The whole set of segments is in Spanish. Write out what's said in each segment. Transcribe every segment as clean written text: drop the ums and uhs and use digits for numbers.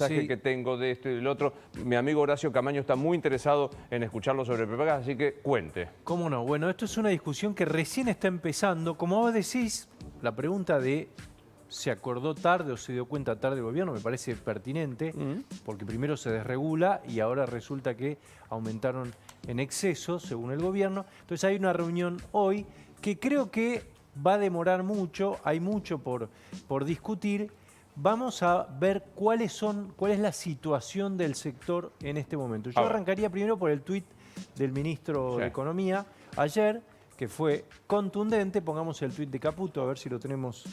Sí. Que tengo de esto y del otro. Mi amigo Horacio Camaño está muy interesado en escucharlo sobre prepagas, así que cuente. ¿Cómo no? Bueno, esto es una discusión que recién está empezando. Como vos decís, la pregunta de ¿se acordó tarde o se dio cuenta tarde el gobierno? Me parece pertinente, porque primero se desregula y ahora resulta que aumentaron en exceso, según el gobierno. Entonces hay una reunión hoy que creo que va a demorar mucho, hay mucho por discutir. Vamos a ver cuál es la situación del sector en este momento. Yo arrancaría primero por el tuit del ministro de Economía ayer, que fue contundente. Pongamos el tuit de Caputo, a ver si lo tenemos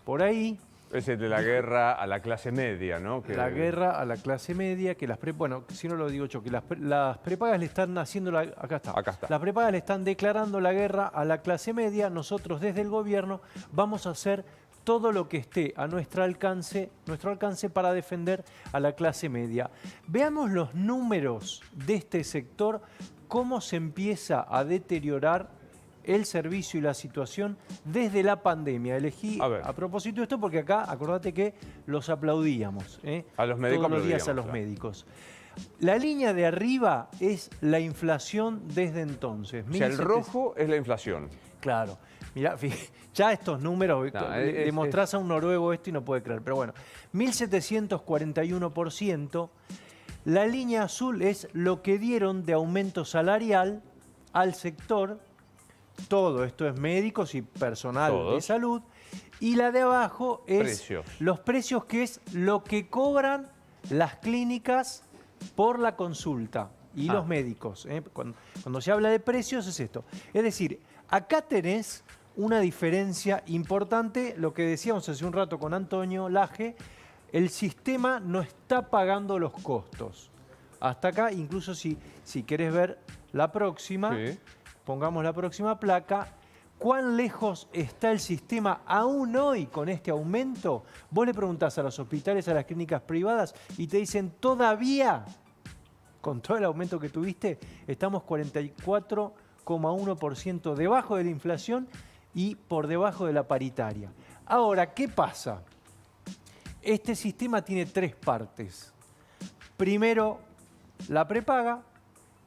por ahí. Es el de la guerra a la clase media, ¿no? La guerra a la clase media, que bueno, si no lo digo yo, que las prepagas le están haciendo acá está. Las prepagas le están declarando la guerra a la clase media. Nosotros desde el gobierno vamos a hacer todo lo que esté a nuestro alcance para defender a la clase media. Veamos los números de este sector, cómo se empieza a deteriorar el servicio y la situación desde la pandemia. Elegí a propósito esto porque acá, acordate que los aplaudíamos. A los médicos todos los días a los médicos. La línea de arriba es la inflación desde entonces. O sea, el rojo es la inflación. Claro. Mirá, ya estos números, demostrás a un noruego esto y no puede creer. Pero bueno, 1.741%. La línea azul es lo que dieron de aumento salarial al sector. Todo esto es médicos y personal de salud. Y la de abajo es los precios, que es lo que cobran las clínicas por la consulta y los médicos. Cuando se habla de precios es esto. Es decir, acá tenés una diferencia importante, lo que decíamos hace un rato con Antonio Laje, el sistema no está pagando los costos. Hasta acá, incluso si querés ver la próxima, pongamos la próxima placa, ¿cuán lejos está el sistema aún hoy con este aumento? Vos le preguntás a los hospitales, a las clínicas privadas y te dicen, todavía, con todo el aumento que tuviste, estamos 44,1% debajo de la inflación y por debajo de la paritaria. Ahora, ¿qué pasa? Este sistema tiene tres partes. Primero, la prepaga,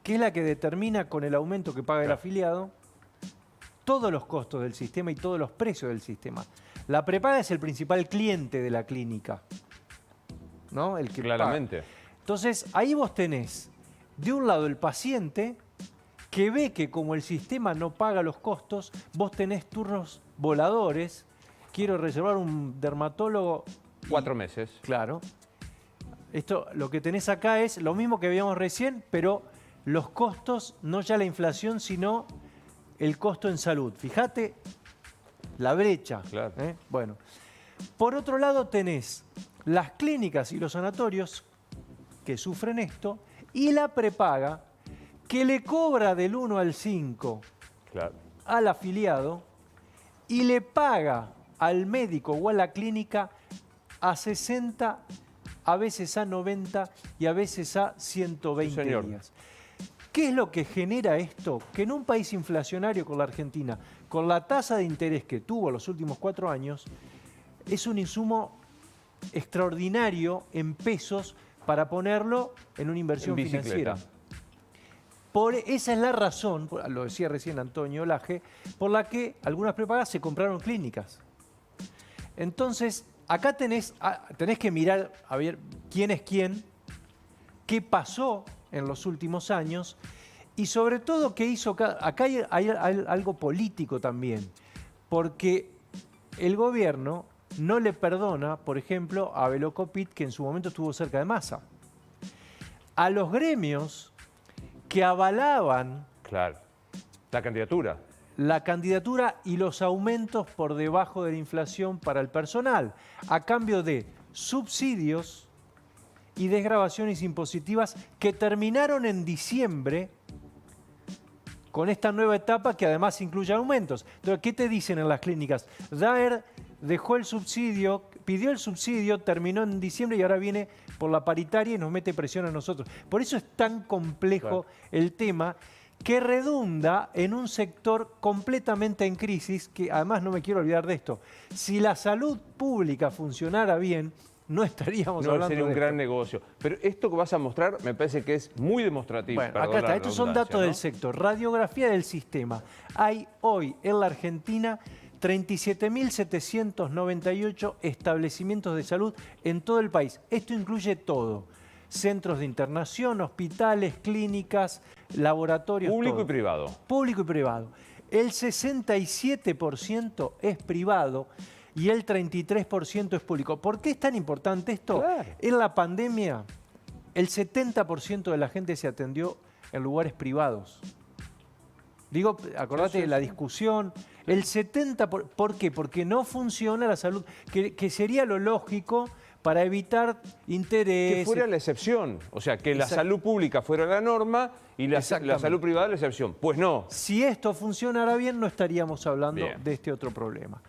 que es la que determina con el aumento que paga el afiliado todos los costos del sistema y todos los precios del sistema. La prepaga es el principal cliente de la clínica, ¿no? El que claramente paga. Entonces, ahí vos tenés, de un lado, el paciente, que ve que como el sistema no paga los costos, vos tenés turnos voladores. Quiero reservar un dermatólogo. 4 meses. Claro. Esto, lo que tenés acá es lo mismo que veíamos recién, pero los costos, no ya la inflación, sino el costo en salud. Fíjate la brecha. Claro. Bueno, por otro lado tenés las clínicas y los sanatorios que sufren esto y la prepaga, que le cobra del 1 al 5 al afiliado y le paga al médico o a la clínica a 60, a veces a 90 y a veces a 120 días. ¿Qué es lo que genera esto? Que en un país inflacionario con la Argentina, con la tasa de interés que tuvo los últimos 4 años, es un insumo extraordinario en pesos para ponerlo en una inversión financiera. Esa es la razón, lo decía recién Antonio Laje, por la que algunas prepagas se compraron clínicas. Entonces, acá tenés que mirar a ver quién es quién, qué pasó en los últimos años y sobre todo qué hizo acá. Acá hay algo político también, porque el gobierno no le perdona, por ejemplo, a Velocopit, que en su momento estuvo cerca de Massa. A los gremios que avalaban la candidatura y los aumentos por debajo de la inflación para el personal, a cambio de subsidios y desgravaciones impositivas que terminaron en diciembre con esta nueva etapa que además incluye aumentos. Entonces, ¿qué te dicen en las clínicas? Daer dejó el subsidio, pidió el subsidio, terminó en diciembre y ahora viene por la paritaria y nos mete presión a nosotros. Por eso es tan complejo el tema, que redunda en un sector completamente en crisis, que además no me quiero olvidar de esto. Si la salud pública funcionara bien, no estaríamos No, hablando sería un de gran esto. negocio. Pero esto que vas a mostrar me parece que es muy demostrativo. Bueno, perdón acá está, la estos son redundancia, datos ¿no? del sector. Radiografía del sistema. Hay hoy en la Argentina 37.798 establecimientos de salud en todo el país. Esto incluye todo. Centros de internación, hospitales, clínicas, laboratorios. Público todo. y privado. Público y privado. El 67% es privado y el 33% es público. ¿Por qué es tan importante esto? Claro. En la pandemia, el 70% de la gente se atendió en lugares privados. Digo, acordate Sí, de la sí. discusión. El 70%, ¿por qué? Porque no funciona la salud, que sería lo lógico para evitar intereses. Que fuera la excepción. O sea, que la Exacto. salud pública fuera la norma y la Exactamente. salud privada la excepción. Pues no. Si esto funcionara bien, no estaríamos hablando Bien. de este otro problema.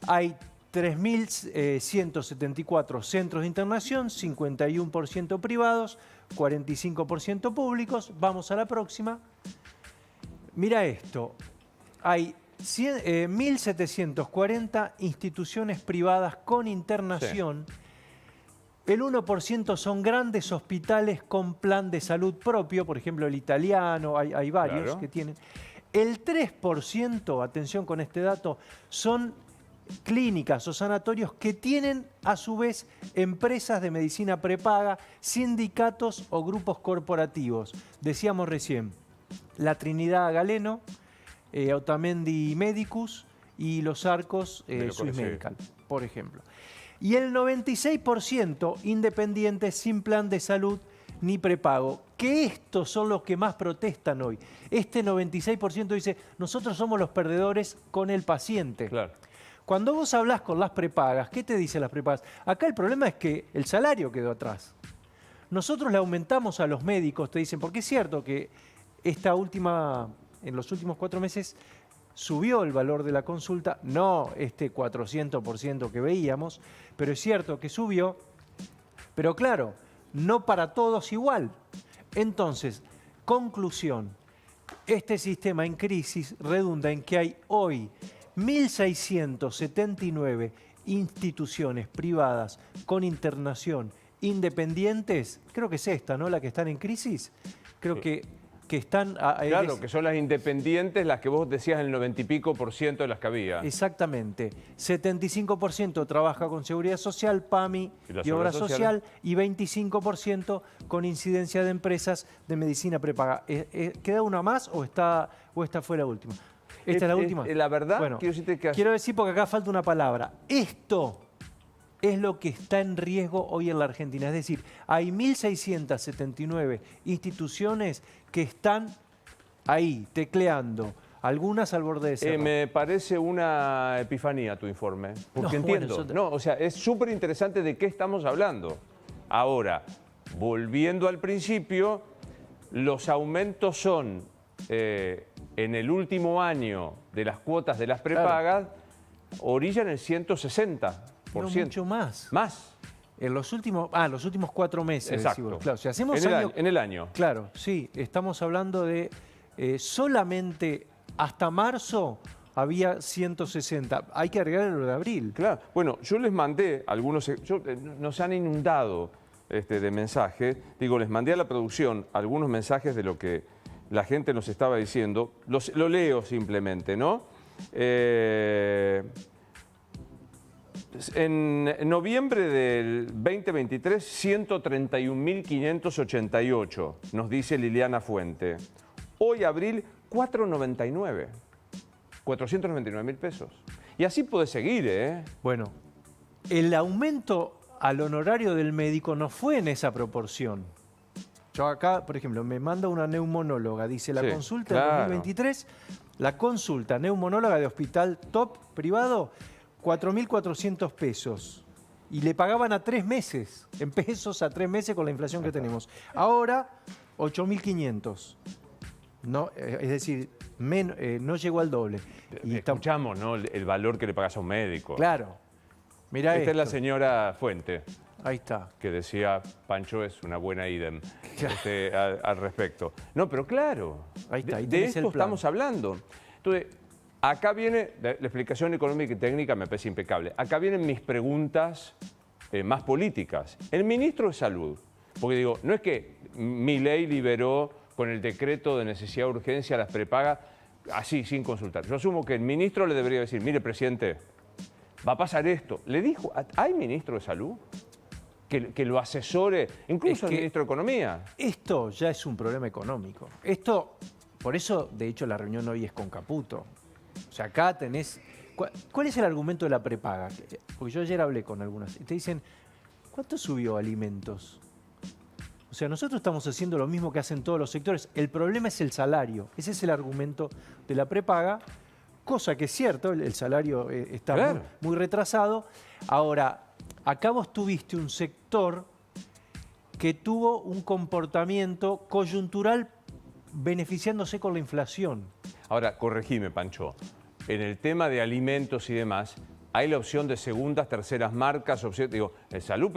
Hay 3.174 centros de internación, 51% privados, 45% públicos. Vamos a la próxima. Mira esto. Hay 1.740 instituciones privadas con internación. El 1% son grandes hospitales con plan de salud propio, por ejemplo el italiano, hay varios Claro. que tienen. El 3%, atención con este dato, son clínicas o sanatorios que tienen a su vez empresas de medicina prepaga, sindicatos o grupos corporativos. Decíamos recién, la Trinidad Galeno, Otamendi Medicus y los Arcos Me lo Swiss conocí. Medical, por ejemplo. Y el 96% independientes sin plan de salud ni prepago, que estos son los que más protestan hoy. Este 96% dice, nosotros somos los perdedores con el paciente. Claro. Cuando vos hablás con las prepagas, ¿qué te dicen las prepagas? Acá el problema es que el salario quedó atrás. Nosotros le aumentamos a los médicos, te dicen, porque es cierto que en los últimos 4 meses subió el valor de la consulta, no este 400% que veíamos, pero es cierto que subió, pero claro, no para todos igual. Entonces, conclusión, este sistema en crisis redunda en que hay hoy 1.679 instituciones privadas con internación independientes, creo que es esta, ¿no? La que están en crisis, creo Sí. que están... Claro, que son las independientes, las que vos decías el 90 y pico % de las que había. Exactamente. 75% trabaja con Seguridad Social, PAMI Y la y Obra Seguridad Social, y 25% con incidencia de empresas de medicina prepaga. ¿Queda una más o esta fue la última? ¿Esta es la última? La verdad, Bueno, quiero decirte que... quiero decir porque acá falta una palabra. Esto es lo que está en riesgo hoy en la Argentina. Es decir, hay 1.679 instituciones que están ahí, tecleando, algunas al borde de cerrar. me parece una epifanía tu informe, porque No, bueno, entiendo. eso- No, o sea, es súper interesante de qué estamos hablando. Ahora, volviendo al principio, los aumentos son en el último año de las cuotas de las prepagas, orillan el 160%. No, mucho más. Más. En los últimos 4 meses. Exacto. decimos. Claro, si hacemos en, el año- año, en el año. Claro, sí, estamos hablando de solamente hasta marzo había 160. Hay que agregar lo de abril. Claro. Bueno, yo les mandé algunos, nos han inundado de mensajes. Digo, les mandé a la producción algunos mensajes de lo que la gente nos estaba diciendo. Lo leo simplemente, ¿no? En noviembre del 2023, 131.588, nos dice Liliana Fuente. Hoy, abril, 499. 499.000 pesos. Y así puede seguir, ¿eh? Bueno, el aumento al honorario del médico no fue en esa proporción. Yo acá, por ejemplo, me manda una neumonóloga, dice la Sí, consulta claro. en 2023, la consulta neumonóloga de hospital top privado, 4.400 pesos. Y le pagaban a 3 meses, en pesos a 3 meses con la inflación que tenemos. Ahora, 8.500. No, es decir, no llegó al doble. Y Escuchamos, ¿no? El valor que le pagas a un médico. claro. Mirá Esta es la esto. señora Fuente, Ahí está. que decía, Pancho es una buena idem al respecto. No, pero claro, Ahí está, ahí de tenés el esto plan. estamos hablando. Entonces, acá viene, la explicación económica y técnica me parece impecable. Acá vienen mis preguntas más políticas. El ministro de Salud, porque digo, no es que Milei liberó con el decreto de necesidad de urgencia las prepagas así, sin consultar. Yo asumo que el ministro le debería decir, mire, presidente, va a pasar esto. ¿Le dijo, hay ministro de Salud que lo asesore, incluso el ministro de Economía? Esto ya es un problema económico. Esto, por eso, de hecho, la reunión hoy es con Caputo. O sea, acá tenés... ¿Cuál es el argumento de la prepaga? Porque yo ayer hablé con algunas y te dicen, ¿cuánto subió alimentos? O sea, nosotros estamos haciendo lo mismo que hacen todos los sectores. El problema es el salario. Ese es el argumento de la prepaga, cosa que es cierto, el salario está claro, muy retrasado. Ahora, acá vos tuviste un sector que tuvo un comportamiento coyuntural beneficiándose con la inflación. Ahora, corregime, Pancho. En el tema de alimentos y demás, hay la opción de segundas, terceras marcas, digo, en salud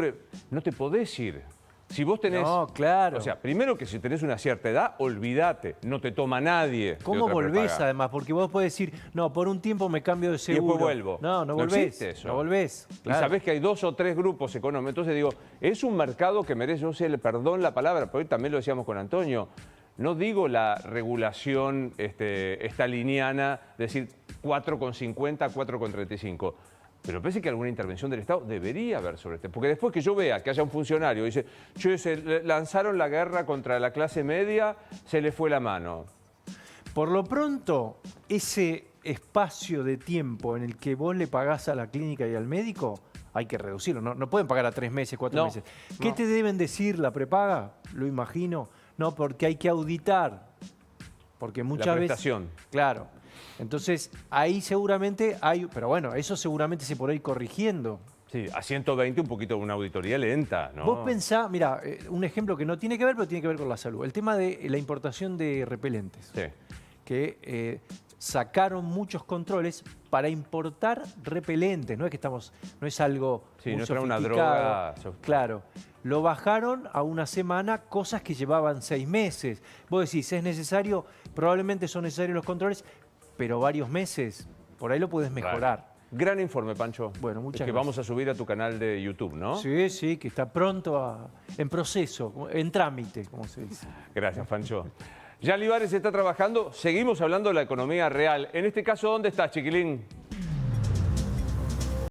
no te podés ir. Si vos tenés... No, claro. O sea, primero que si tenés una cierta edad, olvídate, no te toma nadie. ¿Cómo volvés además? Porque vos podés decir, no, por un tiempo me cambio de seguro. Y después vuelvo. No volvés. Existe eso. No volvés. Claro. Y sabés que hay 2 o 3 grupos económicos. Entonces digo, es un mercado que merece, yo sé, perdón la palabra, pero hoy también lo decíamos con Antonio. No digo la regulación staliniana, decir 4,50, 4,35. Pero parece que alguna intervención del Estado debería haber sobre este. Porque después que yo vea que haya un funcionario y dice, che, se lanzaron la guerra contra la clase media, se le fue la mano. Por lo pronto, ese espacio de tiempo en el que vos le pagás a la clínica y al médico, hay que reducirlo. No pueden pagar a 3 meses, 4 meses. ¿Qué te deben decir la prepaga? Lo imagino. No, porque hay que auditar. Porque muchas la veces... prestación. Claro. Entonces, ahí seguramente hay... Pero bueno, eso seguramente se podrá ir corrigiendo. Sí, a 120 un poquito una auditoría lenta, ¿no? Vos pensá, mira, un ejemplo que no tiene que ver, pero tiene que ver con la salud. El tema de la importación de repelentes. Sí. Que sacaron muchos controles para importar repelentes. No es que no es algo muy no era sofisticado. una droga. Claro. Lo bajaron a una semana, cosas que llevaban 6 meses. Vos decís, ¿es necesario? Probablemente son necesarios los controles, pero varios meses, por ahí lo puedes mejorar. Claro. Gran informe, Pancho. Bueno, muchas gracias. Vamos a subir a tu canal de YouTube, ¿no? Sí, que está pronto, en proceso, en trámite, como se dice. Gracias, Pancho. Ya Olivares está trabajando, seguimos hablando de la economía real. En este caso, ¿dónde estás, chiquilín?